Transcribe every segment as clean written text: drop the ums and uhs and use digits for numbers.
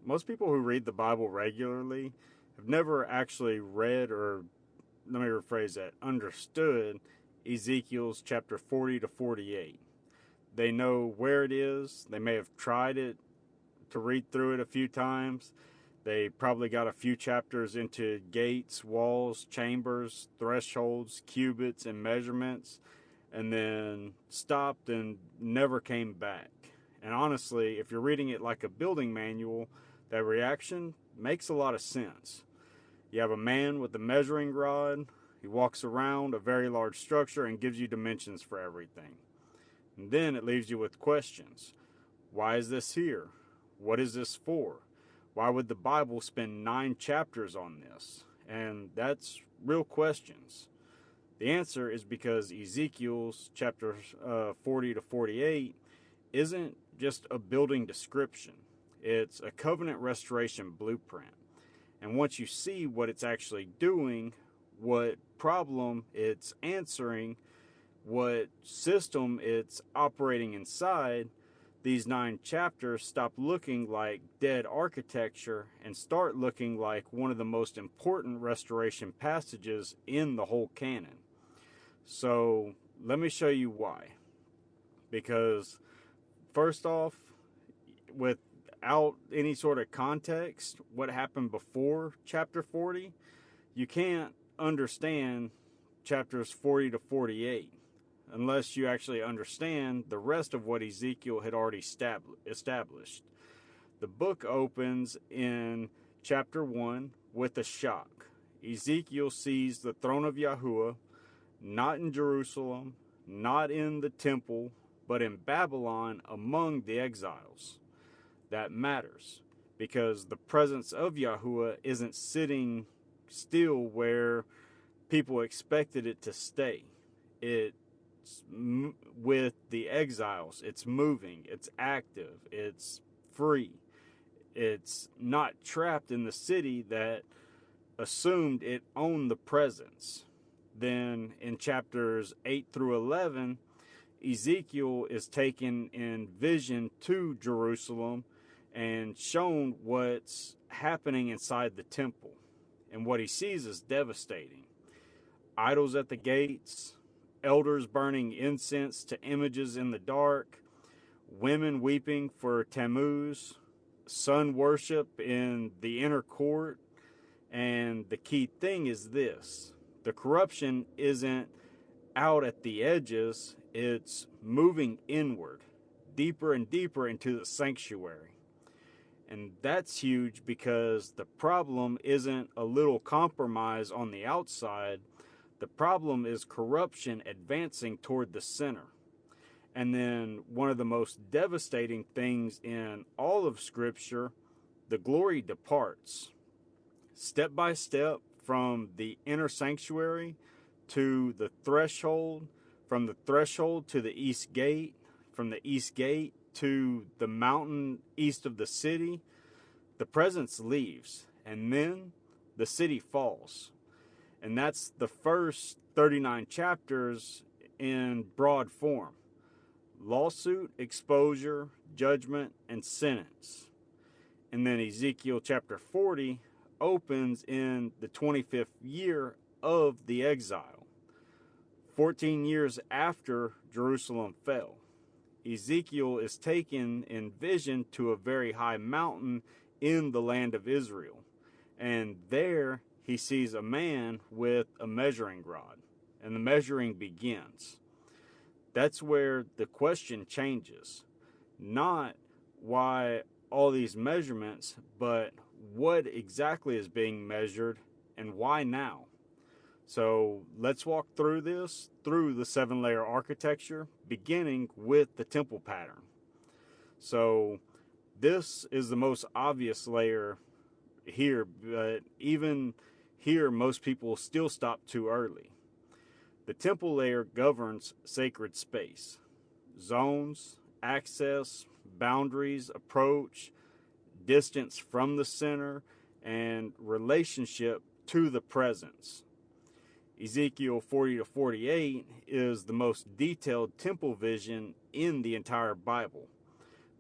most people who read the Bible regularly have never actually read, or let me rephrase that, understood Ezekiel's chapter 40 to 48. They know where it is. They may have tried it to read through it a few times. They probably got a few chapters into gates, walls, chambers, thresholds, cubits, and measurements, and then stopped and never came back. And honestly, if you're reading it like a building manual, that reaction makes a lot of sense. You have a man with a measuring rod. He walks around a very large structure and gives you dimensions for everything. And then it leaves you with questions. Why is this here? What is this for? Why would the Bible spend 9 chapters on this? And that's real questions. The answer is because Ezekiel's chapter 40 to 48 isn't just a building description. It's a covenant restoration blueprint. And once you see what it's actually doing, what problem it's answering, what system it's operating inside, these 9 chapters stop looking like dead architecture and start looking like one of the most important restoration passages in the whole canon. So let me show you why. Because first off, without any sort of context, what happened before chapter 40, you can't understand chapters 40 to 48. Unless you actually understand the rest of what Ezekiel had already established. The book opens in chapter 1 with a shock. Ezekiel sees the throne of Yahuwah, not in Jerusalem, not in the temple, but in Babylon among the exiles. That matters, because the presence of Yahuwah isn't sitting still where people expected it to stay. With the exiles, it's moving, it's active, it's free. It's not trapped in the city that assumed it owned the presence. Then in chapters 8 through 11, Ezekiel is taken in vision to Jerusalem and shown what's happening inside the temple. And what he sees is devastating. Idols at the gates, elders burning incense to images in the dark, women weeping for Tammuz, sun worship in the inner court. And the key thing is this: the corruption isn't out at the edges, it's moving inward, deeper and deeper into the sanctuary. And that's huge, because the problem isn't a little compromise on the outside. The problem is corruption advancing toward the center. And then one of the most devastating things in all of Scripture, the glory departs. Step by step, from the inner sanctuary to the threshold, from the threshold to the east gate, from the east gate to the mountain east of the city, the presence leaves, and then the city falls. And that's the first 39 chapters in broad form: lawsuit, exposure, judgment, and sentence. And then Ezekiel chapter 40 opens in the 25th year of the exile, 14 years after Jerusalem fell. Ezekiel is taken in vision to a very high mountain in the land of Israel. And there he sees a man with a measuring rod, and the measuring begins. That's where the question changes. Not why all these measurements, but what exactly is being measured and why now. So let's walk through this, through the 7-layer architecture, beginning with the temple pattern. So this is the most obvious layer here, but even here, most people still stop too early. The temple layer governs sacred space, zones, access, boundaries, approach, distance from the center, and relationship to the presence. Ezekiel 40 to 48 is the most detailed temple vision in the entire Bible.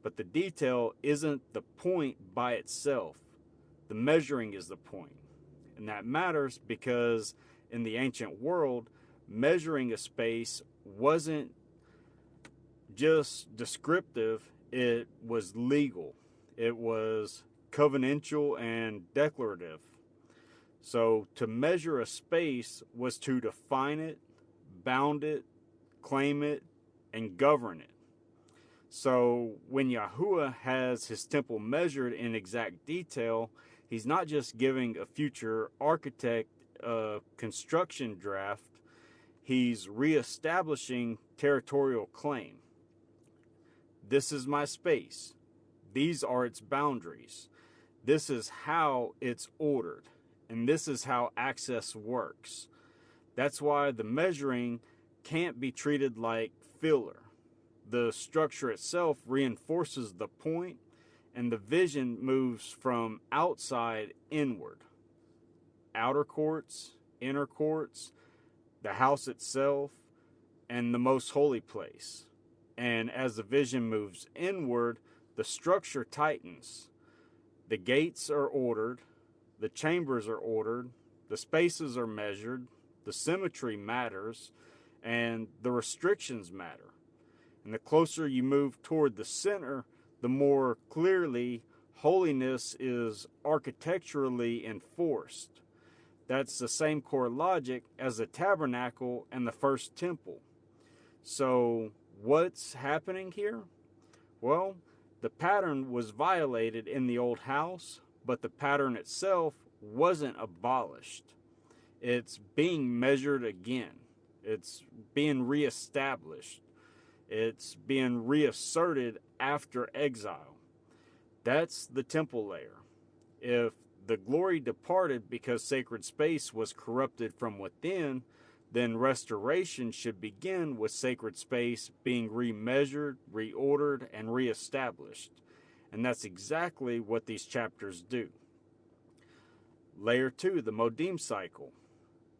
But the detail isn't the point by itself. The measuring is the point. And that matters because in the ancient world, measuring a space wasn't just descriptive, it was legal. It was covenantal and declarative. So to measure a space was to define it, bound it, claim it, and govern it. So when Yahuwah has his temple measured in exact detail, he's not just giving a future architect a construction draft, he's reestablishing territorial claim. This is my space. These are its boundaries. This is how it's ordered. And this is how access works. That's why the measuring can't be treated like filler. The structure itself reinforces the point, and the vision moves from outside inward. Outer courts, inner courts, the house itself, and the most holy place. And as the vision moves inward, the structure tightens. The gates are ordered, the chambers are ordered, the spaces are measured, the symmetry matters, and the restrictions matter. And the closer you move toward the center, the more clearly holiness is architecturally enforced. That's the same core logic as the tabernacle and the first temple. So what's happening here? Well, the pattern was violated in the old house, but the pattern itself wasn't abolished. It's being measured again. It's being reestablished. It's being reasserted after exile. That's the temple layer. If the glory departed because sacred space was corrupted from within, then restoration should begin with sacred space being remeasured, reordered, and reestablished. And that's exactly what these chapters do. Layer 2, the Modim cycle.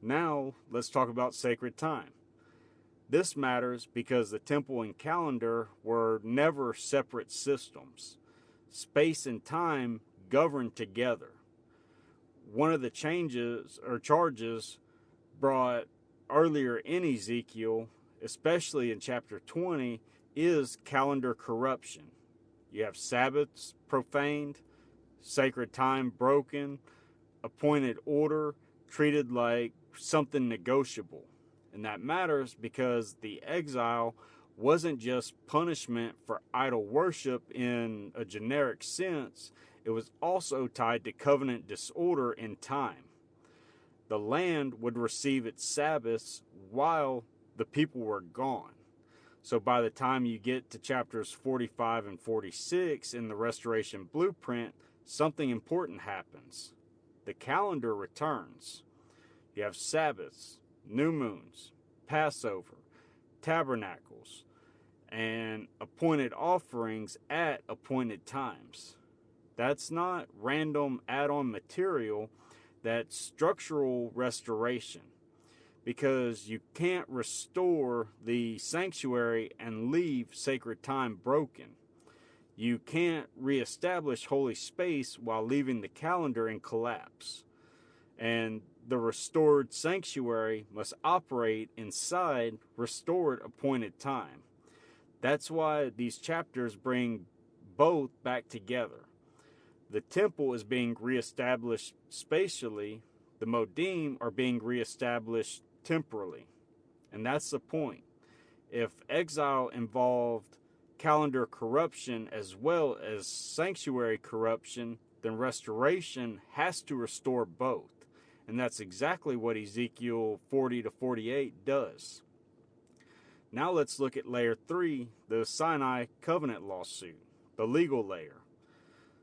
Now, let's talk about sacred time. This matters because the temple and calendar were never separate systems. Space and time governed together. One of the changes or charges brought earlier in Ezekiel, especially in chapter 20, is calendar corruption. You have Sabbaths profaned, sacred time broken, appointed order treated like something negotiable. And that matters because the exile wasn't just punishment for idol worship in a generic sense, it was also tied to covenant disorder in time. The land would receive its Sabbaths while the people were gone. So by the time you get to chapters 45 and 46 in the restoration blueprint, something important happens. The calendar returns. You have Sabbaths, new moons, Passover, tabernacles, and appointed offerings at appointed times. That's not random add-on material, that's structural restoration. Because you can't restore the sanctuary and leave sacred time broken. You can't reestablish holy space while leaving the calendar in collapse. And the restored sanctuary must operate inside restored appointed time. That's why these chapters bring both back together. The temple is being reestablished spatially. The Modim are being reestablished temporally. And that's the point. If exile involved calendar corruption as well as sanctuary corruption, then restoration has to restore both. And that's exactly what Ezekiel 40 to 48 does. Now let's look at layer 3, the Sinai covenant lawsuit, the legal layer.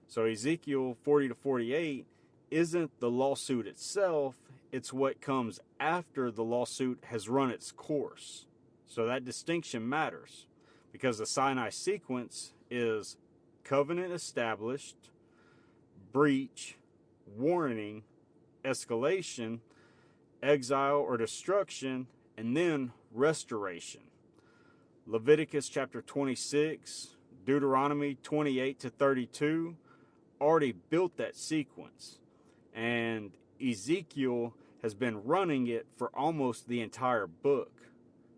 So Ezekiel 40 to 48 isn't the lawsuit itself, it's what comes after the lawsuit has run its course. So that distinction matters because the Sinai sequence is covenant established, breach, warning, escalation, exile or destruction, and then restoration. Leviticus chapter 26, Deuteronomy 28 to 32 already built that sequence. And Ezekiel has been running it for almost the entire book.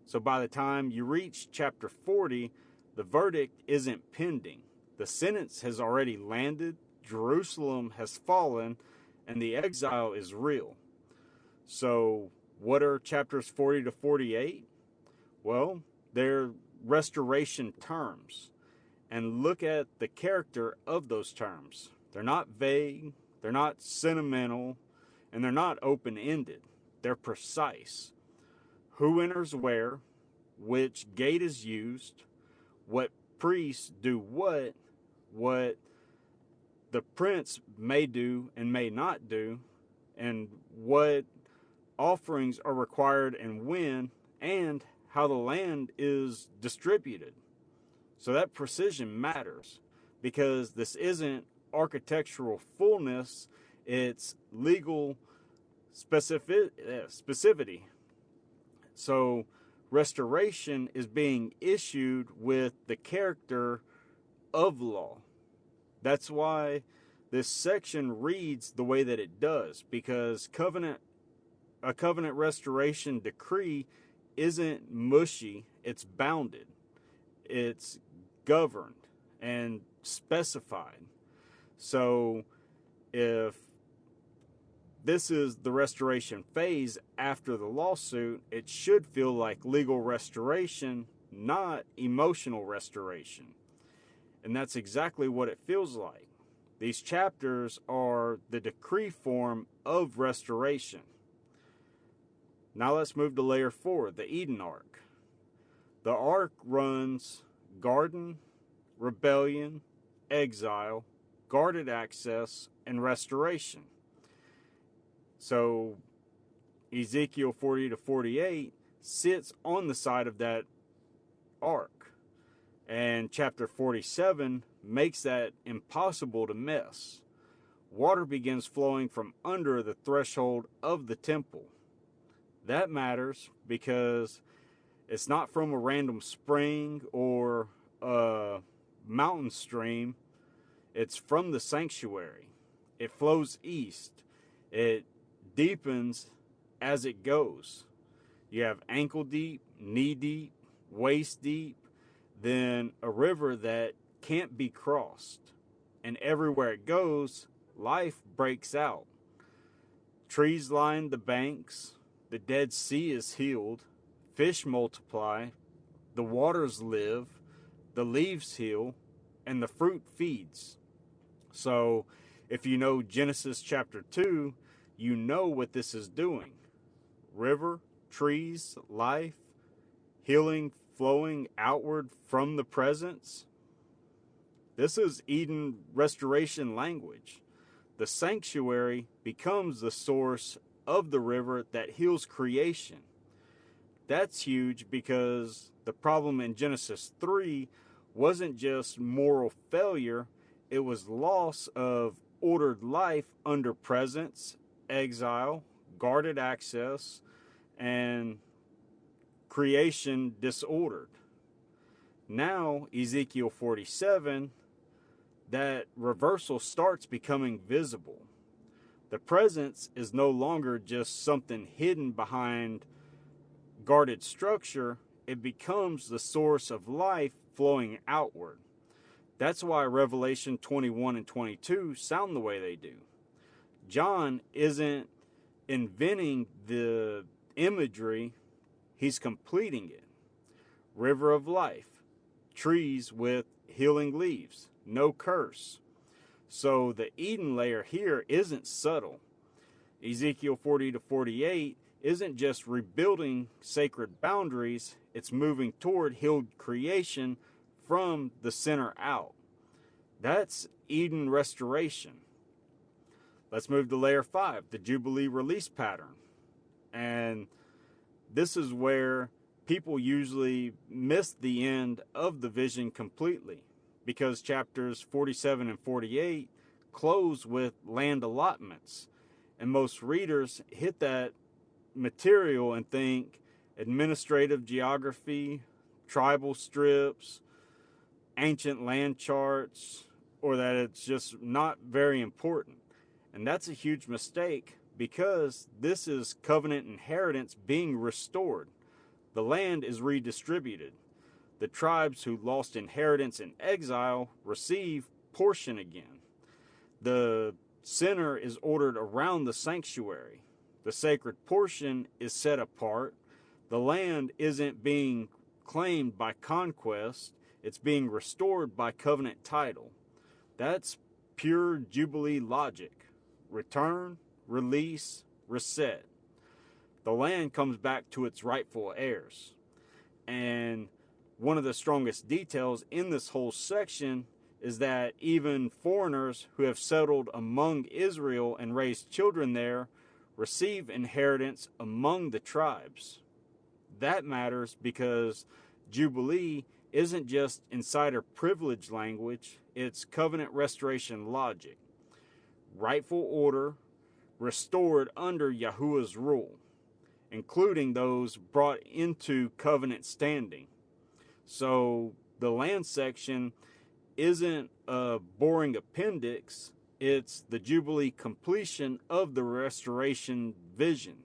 So by the time you reach chapter 40, the verdict isn't pending. The sentence has already landed, Jerusalem has fallen, and the exile is real. So what are chapters 40 to 48? Well, they're restoration terms. And look at the character of those terms. They're not vague, they're not sentimental, and they're not open-ended. They're precise. Who enters where, which gate is used, what priests do what the prince may do and may not do, and what offerings are required and when, and how the land is distributed. So that precision matters, because this isn't architectural fullness, it's legal specificity. So restoration is being issued with the character of law. That's why this section reads the way that it does, because a covenant restoration decree isn't mushy, it's bounded, it's governed and specified. So if this is the restoration phase after the lawsuit, it should feel like legal restoration, not emotional restoration. And that's exactly what it feels like. These chapters are the decree form of restoration. Now let's move to layer 4, the Eden arc. The arc runs garden, rebellion, exile, guarded access, and restoration. So Ezekiel 40 to 48 sits on the side of that arc. And chapter 47 makes that impossible to miss. Water begins flowing from under the threshold of the temple. That matters because it's not from a random spring or a mountain stream. It's from the sanctuary. It flows east. It deepens as it goes. You have ankle deep, knee deep, waist deep, then a river that can't be crossed. And everywhere it goes, life breaks out. Trees line the banks, the Dead Sea is healed, fish multiply, the waters live, the leaves heal, and the fruit feeds. So if you know Genesis chapter 2, you know what this is doing. River, trees, life, healing flowing outward from the presence. This is Eden restoration language. The sanctuary becomes the source of the river that heals creation. That's huge because the problem in Genesis 3 wasn't just moral failure, it was loss of ordered life under presence, exile, guarded access, and creation disordered. Now, Ezekiel 47, that reversal starts becoming visible. The presence is no longer just something hidden behind guarded structure, it becomes the source of life flowing outward. That's why Revelation 21 and 22 sound the way they do. John isn't inventing the imagery, he's completing it. River of life, trees with healing leaves, no curse. So the Eden layer here isn't subtle. Ezekiel 40 to 48 isn't just rebuilding sacred boundaries, it's moving toward healed creation from the center out. That's Eden restoration. Let's move to layer 5, the Jubilee release pattern. And this is where people usually miss the end of the vision completely, because chapters 47 and 48 close with land allotments. And most readers hit that material and think administrative geography, tribal strips, ancient land charts or that it's just not very important. And that's a huge mistake because this is covenant inheritance being restored. The land is redistributed. The tribes who lost inheritance in exile receive portion again. The center is ordered around the sanctuary. The sacred portion is set apart. The land isn't being claimed by conquest. It's being restored by covenant title. That's pure Jubilee logic. Return, release, reset. The land comes back to its rightful heirs. And one of the strongest details in this whole section is that even foreigners who have settled among Israel and raised children there receive inheritance among the tribes. That matters because Jubilee isn't just insider privilege language, it's covenant restoration logic. Rightful order restored under Yahuwah's rule, including those brought into covenant standing. So the land section isn't a boring appendix, it's the Jubilee completion of the restoration vision.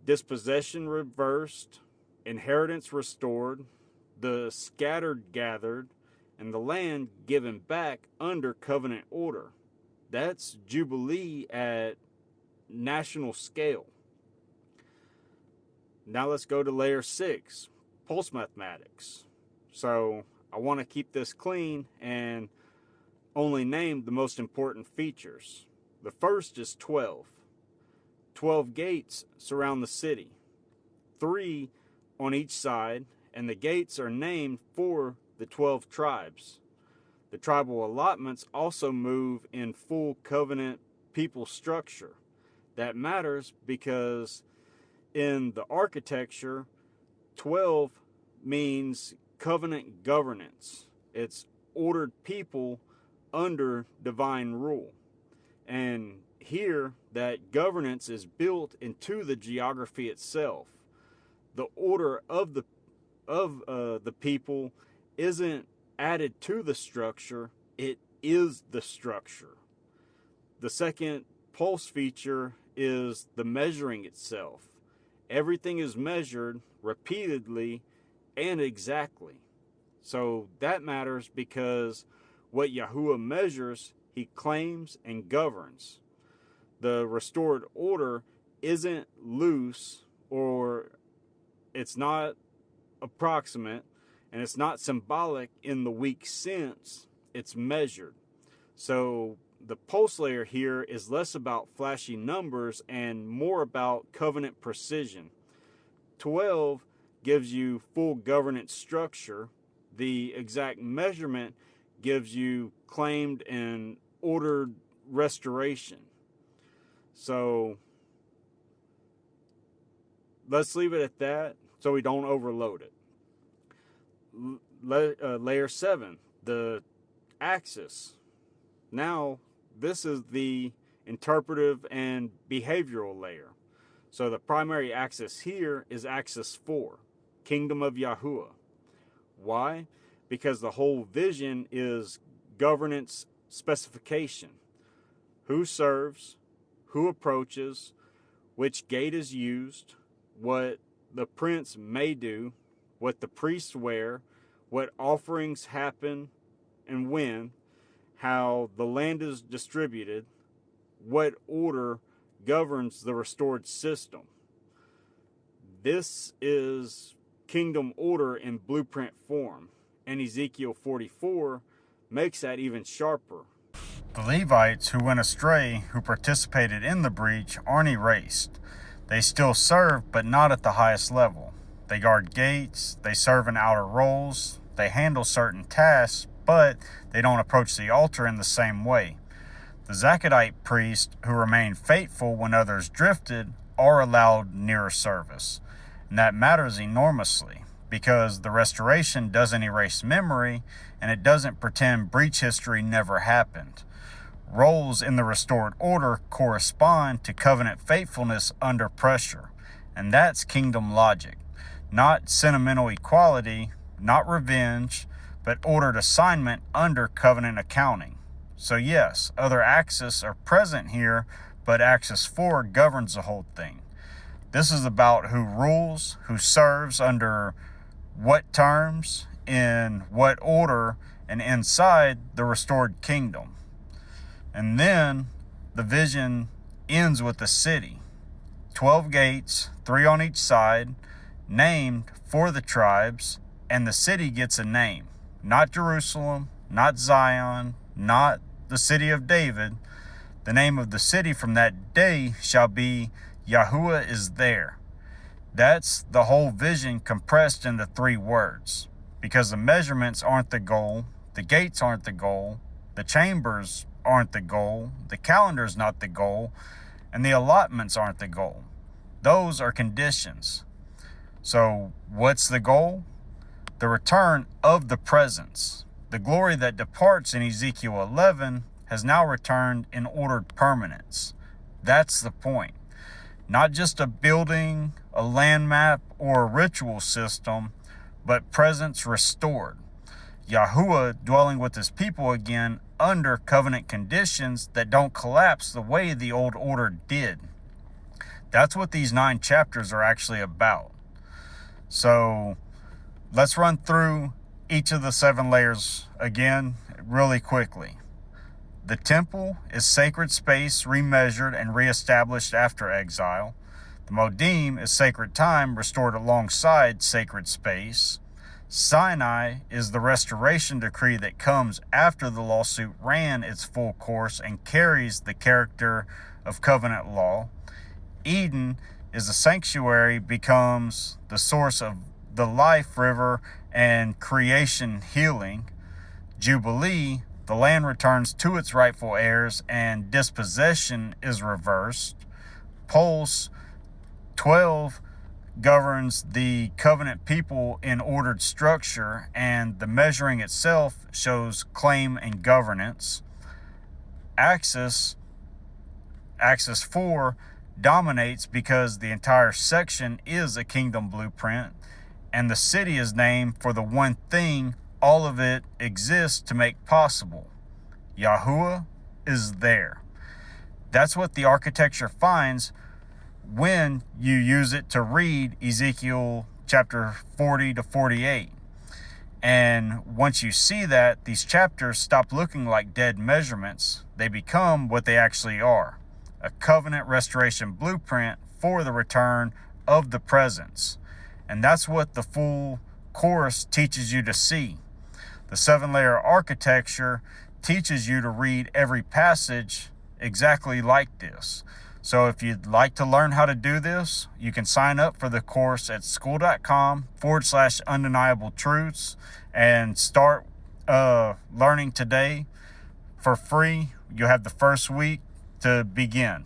Dispossession reversed, inheritance restored, the scattered gathered, and the land given back under covenant order. That's Jubilee at national scale. Now let's go to layer 6, pulse mathematics. So I want to keep this clean and only name the most important features. The first is 12. 12 gates surround the city, 3 on each side, and the gates are named for the 12 tribes. The tribal allotments also move in full covenant people structure. That matters because in the architecture, 12 means covenant governance. It's ordered people under divine rule. And here, that governance is built into the geography itself. The order of the people isn't added to the structure, it is the structure. The second pulse feature is the measuring itself. Everything is measured repeatedly and exactly. So that matters because what Yahuwah measures, he claims and governs. The restored order isn't loose, or it's not approximate, and it's not symbolic in the weak sense. It's measured. So the pulse layer here is less about flashy numbers and more about covenant precision. 12 gives you full governance structure. The exact measurement gives you claimed and ordered restoration. So let's leave it at that so we don't overload it. Layer 7, the axis. Now, this is the interpretive and behavioral layer. So the primary axis here is axis 4, Kingdom of Yahuwah. Why? Because the whole vision is governance specification. Who serves, who approaches, which gate is used, what the prince may do, what the priests wear, what offerings happen and when, how the land is distributed, what order governs the restored system. This is kingdom order in blueprint form, and Ezekiel 44 makes that even sharper. The Levites who went astray, who participated in the breach, aren't erased. They still serve, but not at the highest level. They guard gates, they serve in outer roles, they handle certain tasks, but they don't approach the altar in the same way. The Zakatite priests, who remained faithful when others drifted, are allowed nearer service. And that matters enormously, because the restoration doesn't erase memory, and it doesn't pretend breach history never happened. Roles in the restored order correspond to covenant faithfulness under pressure, and that's kingdom logic. Not sentimental equality, not revenge, but ordered assignment under covenant accounting. So yes, other axes are present here, but axis 4 governs the whole thing. This is about who rules, who serves under what terms, in what order, and inside the restored kingdom. And then the vision ends with the city. 12 gates, 3 on each side, named for the tribes, and the city gets a name. Not Jerusalem, not Zion, not the city of David. The name of the city from that day shall be Yahuwah is there. That's the whole vision compressed into 3 words. Because the measurements aren't the goal, the gates aren't the goal, the chambers aren't the goal, the calendar's not the goal, and the allotments aren't the goal. Those are conditions. So what's the goal? The return of the presence. The glory that departs in Ezekiel 11 has now returned in ordered permanence. That's the point. Not just a building, a land map, or a ritual system, but presence restored. Yahuwah dwelling with his people again under covenant conditions that don't collapse the way the old order did. That's what these 9 chapters are actually about. So let's run through each of the 7 layers again really quickly. The temple is sacred space remeasured and reestablished after exile. The Modim is sacred time restored alongside sacred space. Sinai is the restoration decree that comes after the lawsuit ran its full course and carries the character of covenant law. Eden is the sanctuary, becomes the source of the life river and creation healing. Jubilee, the land returns to its rightful heirs and dispossession is reversed. Pulse 12 governs the covenant people in ordered structure, and the measuring itself shows claim and governance. Axis 4 dominates because the entire section is a kingdom blueprint, and the city is named for the one thing all of it exists to make possible. Yahuwah is there. That's what the architecture finds when you use it to read Ezekiel chapter 40 to 48. And once you see that, these chapters stop looking like dead measurements. They become what they actually are. A covenant restoration blueprint for the return of the presence. And that's what the full course teaches you to see. The 7-layer architecture teaches you to read every passage exactly like this. So if you'd like to learn how to do this, you can sign up for the course at school.com/undeniable truths and start learning today for free. You'll have the first week to begin.